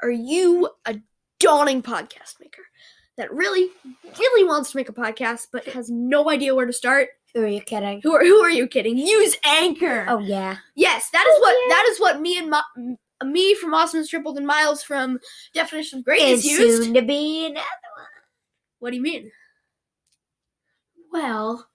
Are you a dawning podcast maker that really, really wants to make a podcast but has no idea where to start? Who are you kidding? Who are you kidding? Use Anchor. Oh yeah. Yes, that is what me from Awesomeness Tripled and Miles from Definition of Greatness used. Soon to be another one. What do you mean? Well,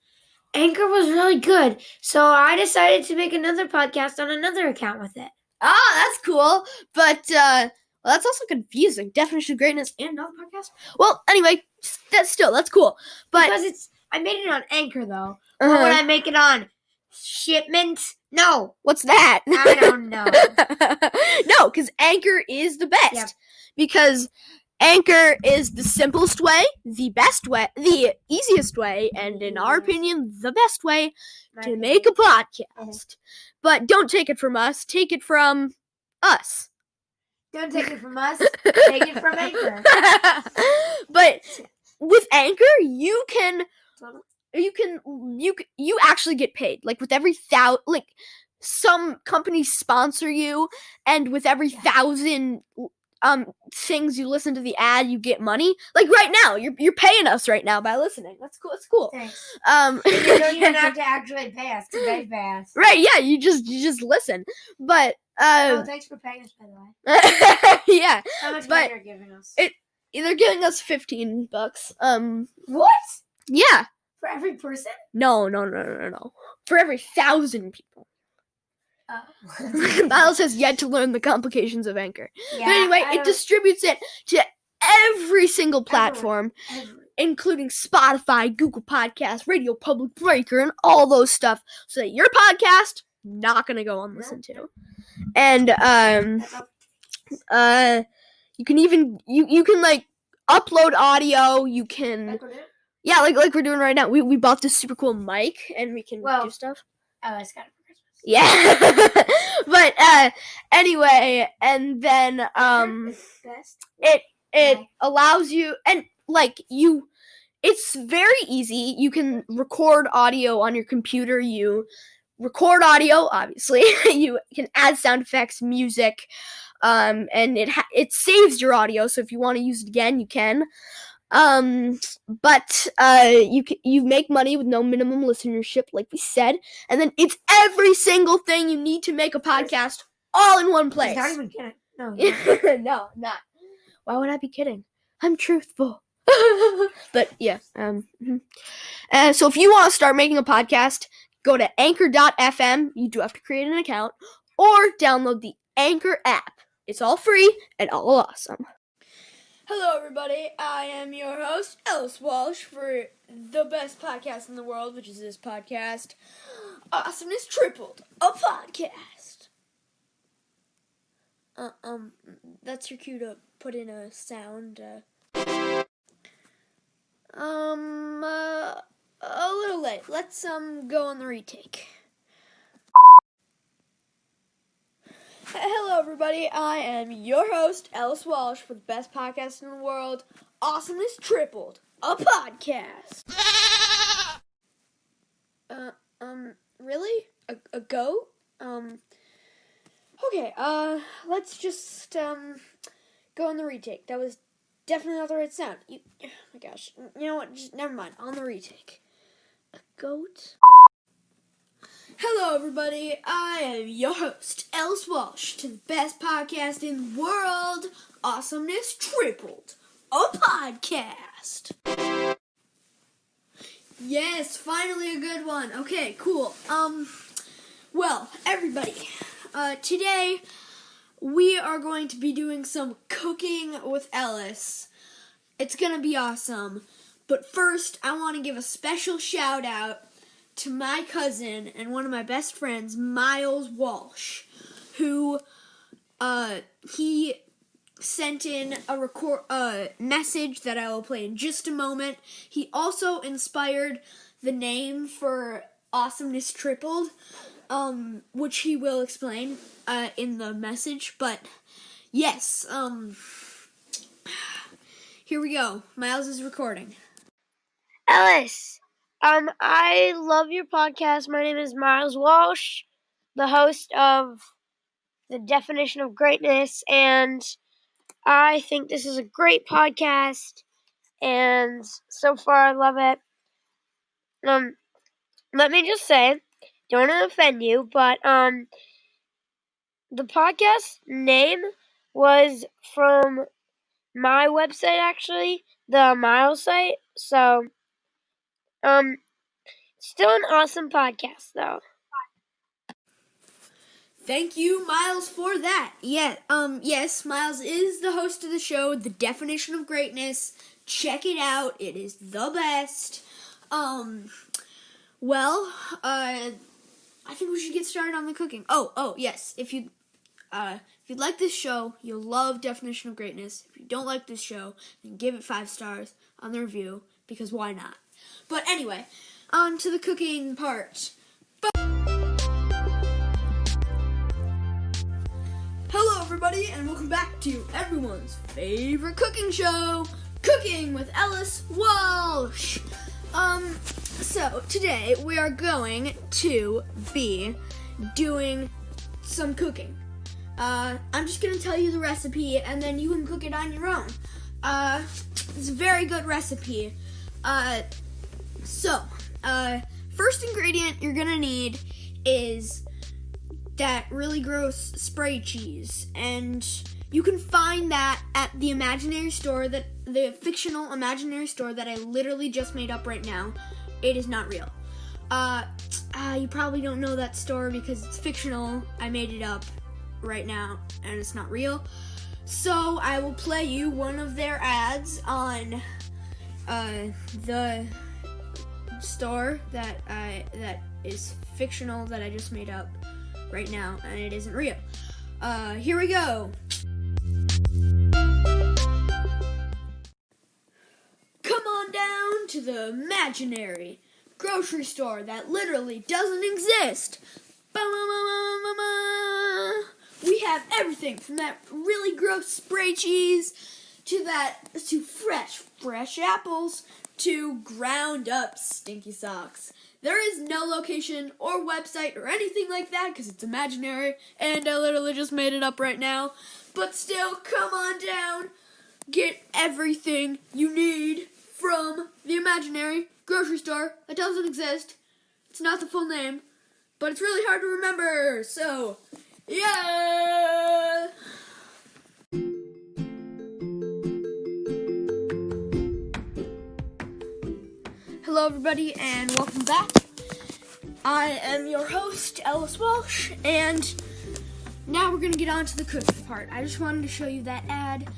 Anchor was really good, so I decided to make another podcast on another account with it. Ah, that's cool, but that's also confusing. Definition of Greatness and another podcast. Well, anyway, that's cool. But because I made it on Anchor though. Or would I make it on Shipment? No. What's that? I don't know. No, because Anchor is the best. Yep. Because Anchor is the simplest way, the best way, the easiest way, and in our opinion, the best way to make a podcast. But don't take it from us. Take it from us. Don't take it from us. Take it from Anchor. But with Anchor, you actually get paid. Like with every some companies sponsor you, and with every 1,000 things you listen to the ad, you get money. Like right now, you're paying us right now by listening. That's cool. It's cool. Thanks. You don't even have to actually pay us to pay us. Right? Yeah. You just listen. But thanks for paying us, by the way. Yeah. How much money are you giving us? They're giving us $15. What? Yeah. For every person? No. For every 1,000 people. Miles has yet to learn the complications of Anchor. Yeah, but anyway, it distributes it to every single platform, including Spotify, Google Podcasts, Radio Public Breaker, and all those stuff, so that your podcast not gonna go unlistened to. And you can even you can like upload audio. You can like we're doing right now. We bought this super cool mic, and we can do stuff. Oh, it's got it. Yeah. But anyway, and then it allows you, and it's very easy. You can record audio on your computer. You record audio, obviously. You can add sound effects, music, and it saves your audio, so if you want to use it again, you can. But you make money with no minimum listenership, like we said, and then it's every single thing you need to make a podcast all in one place. He's not even kidding. No, no, not. Why would I be kidding? I'm truthful. But yeah. So if you want to start making a podcast, go to anchor.fm. You do have to create an account, or download the Anchor app. It's all free and all awesome. Hello, everybody. I am your host, Ellis Walsh, for the best podcast in the world, which is this podcast, Awesomeness Tripled, a podcast. That's your cue to put in a sound. A little late. Let's go on the retake. Hello, everybody. I am your host, Ellis Walsh, for the best podcast in the world, Awesomeness Tripled, a podcast. Really? A goat? Okay, let's just, go on the retake. That was definitely not the right sound. Oh my gosh. You know what? Just never mind. On the retake. A goat? Hello, everybody. I am your host, Ellis Walsh, to the best podcast in the world, Awesomeness Tripled, a podcast. Yes, finally a good one. Okay, cool. Well, everybody, today we are going to be doing some cooking with Ellis. It's gonna be awesome. But first, I want to give a special shout out to my cousin and one of my best friends, Miles Walsh, who he sent in a message that I will play in just a moment. He also inspired the name for Awesomeness Tripled, which he will explain in the message. But yes, here we go. Miles is recording. Ellis, I love your podcast. My name is Miles Walsh, the host of The Definition of Greatness, and I think this is a great podcast, and so far I love it. Let me just say, don't want to offend you, but the podcast name was from my website, actually, the Miles site. So, still an awesome podcast, though. Thank you, Miles, for that. Yes, Miles is the host of the show, The Definition of Greatness. Check it out. It is the best. I think we should get started on the cooking. Yes. If you'd like this show, you'll love Definition of Greatness. If you don't like this show, then give it 5 stars on the review, because why not? But anyway, on to the cooking part. Hello, everybody, and welcome back to everyone's favorite cooking show, Cooking with Ellis Walsh. So today we are going to be doing some cooking. I'm just going to tell you the recipe, and then you can cook it on your own. It's a very good recipe. First ingredient you're going to need is that really gross spray cheese, and you can find that at the fictional imaginary store that I literally just made up right now. It is not real. You probably don't know that store because it's fictional. I made it up right now, and it's not real. So I will play you one of their ads on the store that is fictional that I just made up right now, and it isn't real. Here we go. Come on down to the imaginary grocery store that literally doesn't exist. We have everything from that really gross spray cheese to fresh apples to ground up stinky socks. There is no location or website or anything like that because it's imaginary, and I literally just made it up right now. But still, come on down. Get everything you need from the imaginary grocery store that doesn't exist. It's not the full name, but it's really hard to remember. So, yeah! Hello, everybody, and welcome back. I am your host, Ellis Walsh, and now we're going to get on to the cooking part. I just wanted to show you that ad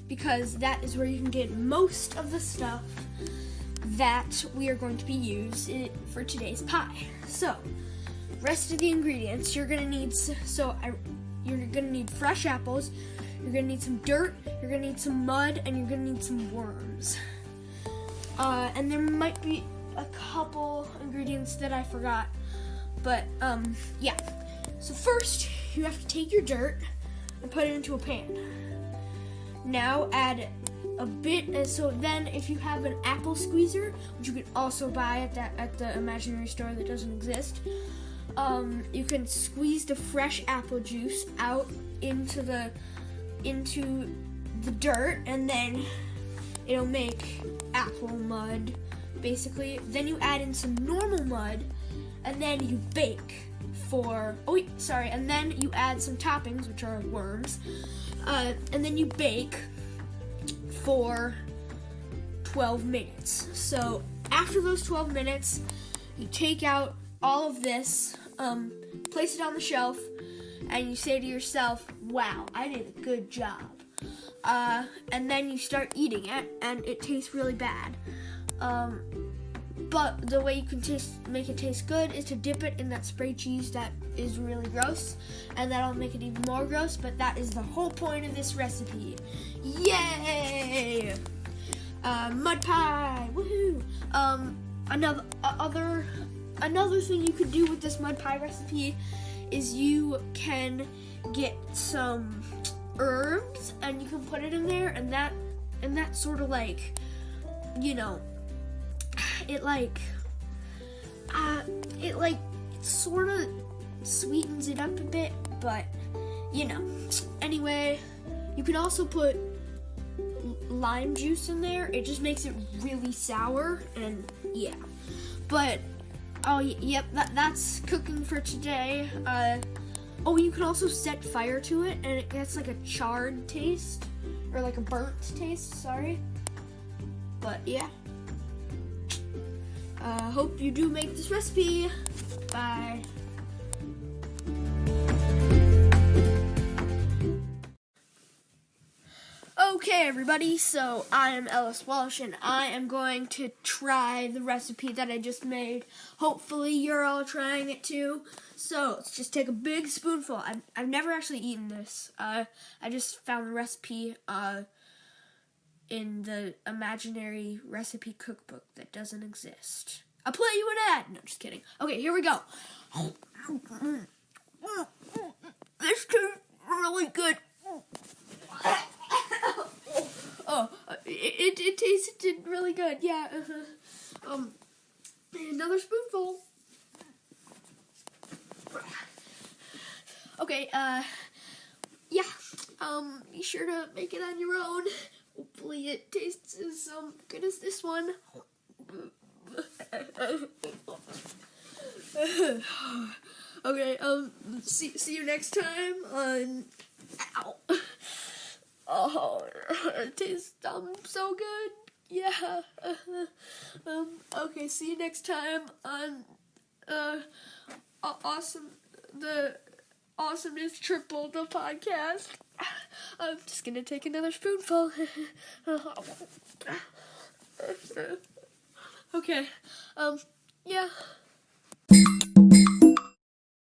because that is where you can get most of the stuff that we are going to be using for today's pie. So, rest of the ingredients, you're going to need fresh apples, you're going to need some dirt, you're going to need some mud, and you're going to need some worms. And there might be a couple ingredients that I forgot, but yeah. So first, you have to take your dirt and put it into a pan. Now add a bit, so then if you have an apple squeezer, which you can also buy at the imaginary store that doesn't exist, you can squeeze the fresh apple juice out into the dirt, and then it'll make apple mud, basically. Then you add in some normal mud, and then you bake and then you add some toppings, which are worms, and then you bake for 12 minutes. So after those 12 minutes, you take out all of this, place it on the shelf, and you say to yourself, wow, I did a good job. And then you start eating it, and it tastes really bad. But the way you can make it taste good is to dip it in that spray cheese that is really gross, and that'll make it even more gross, but that is the whole point of this recipe. Yay! Mud pie, woohoo! Another thing you could do with this mud pie recipe is you can get some herbs and you can put it in there, and that sort of like, you know, it sort of sweetens it up a bit, but you know. Anyway, you can also put lime juice in there, it just makes it really sour, and yeah. But, yep, that's cooking for today. You can also set fire to it, and it gets like a charred taste, or like a burnt taste, sorry. But yeah. Hope you do make this recipe. Bye. Okay, everybody, so I am Ellis Walsh, and I am going to try the recipe that I just made. Hopefully, you're all trying it too. So, let's just take a big spoonful. I've never actually eaten this. I just found the recipe in the imaginary recipe cookbook that doesn't exist. I'll play you an ad. No, just kidding. Okay, here we go. This tastes really good. It tasted really good. Yeah. Another spoonful. Okay. Yeah. Be sure to make it on your own. Hopefully, it tastes as good as this one. Okay. See you next time on. Ow. Oh, it tastes so good. Yeah. Okay, see you next time on the Awesomeness Triple, the podcast. I'm just gonna take another spoonful. Okay. Yeah.